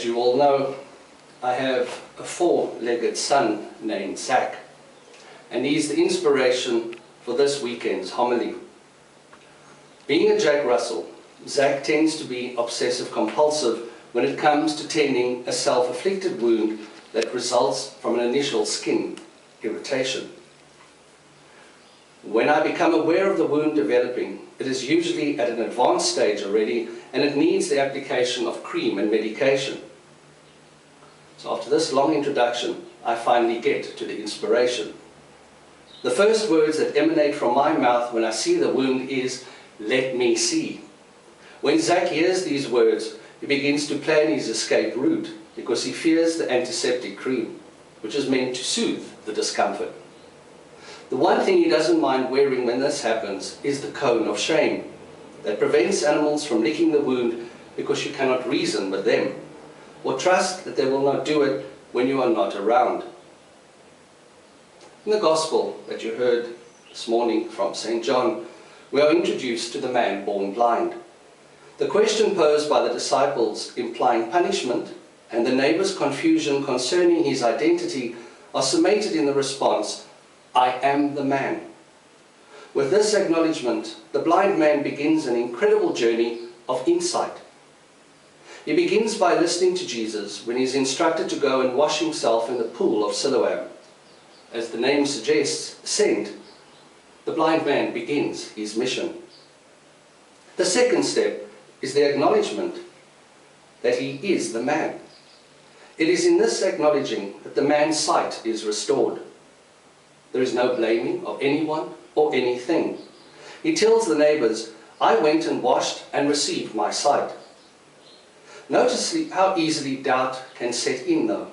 As you all know, I have a four-legged son named Zach, and he's the inspiration for this weekend's homily. Being a Jack Russell, Zach tends to be obsessive-compulsive when it comes to tending a self-afflicted wound that results from an initial skin irritation. When I become aware of the wound developing, it is usually at an advanced stage already, and it needs the application of cream and medication. So after this long introduction, I finally get to the inspiration. The first words that emanate from my mouth when I see the wound is, "Let me see." When Zach hears these words, he begins to plan his escape route because he fears the antiseptic cream, which is meant to soothe the discomfort. The one thing he doesn't mind wearing when this happens is the cone of shame that prevents animals from licking the wound because you cannot reason with them or trust that they will not do it when you are not around. In the Gospel that you heard this morning from St. John, we are introduced to the man born blind. The question posed by the disciples implying punishment and the neighbors' confusion concerning his identity are summated in the response, "I am the man." With this acknowledgement, the blind man begins an incredible journey of insight. He begins by listening to Jesus when he is instructed to go and wash himself in the pool of Siloam. As the name suggests, sent, the blind man begins his mission. The second step is the acknowledgement that he is the man. It is in this acknowledging that the man's sight is restored. There is no blaming of anyone or anything. He tells the neighbors, "I went and washed and received my sight." Notice how easily doubt can set in though.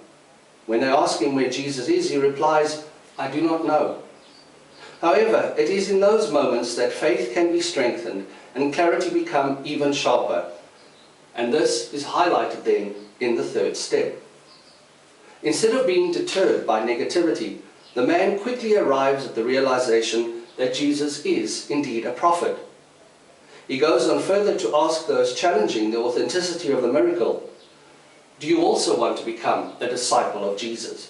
When they ask him where Jesus is, he replies, "I do not know." However, it is in those moments that faith can be strengthened and clarity become even sharper. And this is highlighted then in the third step. Instead of being deterred by negativity, the man quickly arrives at the realization that Jesus is indeed a prophet. He goes on further to ask those challenging the authenticity of the miracle, "Do you also want to become a disciple of Jesus?"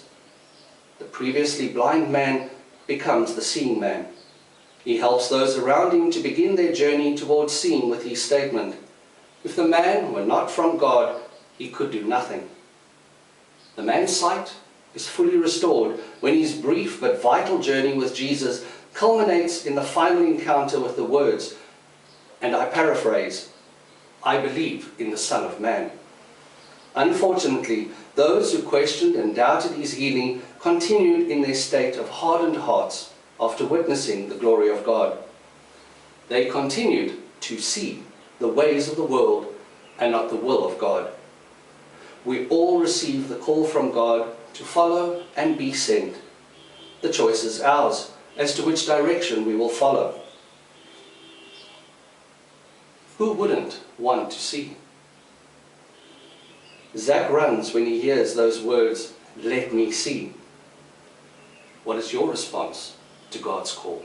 The previously blind man becomes the seeing man. He helps those around him to begin their journey towards seeing with his statement, "If the man were not from God, he could do nothing." The man's sight is fully restored when his brief but vital journey with Jesus culminates in the final encounter with the words, and I paraphrase, "I believe in the Son of Man." Unfortunately, those who questioned and doubted his healing continued in their state of hardened hearts after witnessing the glory of God. They continued to see the ways of the world and not the will of God. We all receive the call from God to follow and be sent. The choice is ours as to which direction we will follow. Who wouldn't want to see? Zach runs when he hears those words, "Let me see." What is your response to God's call?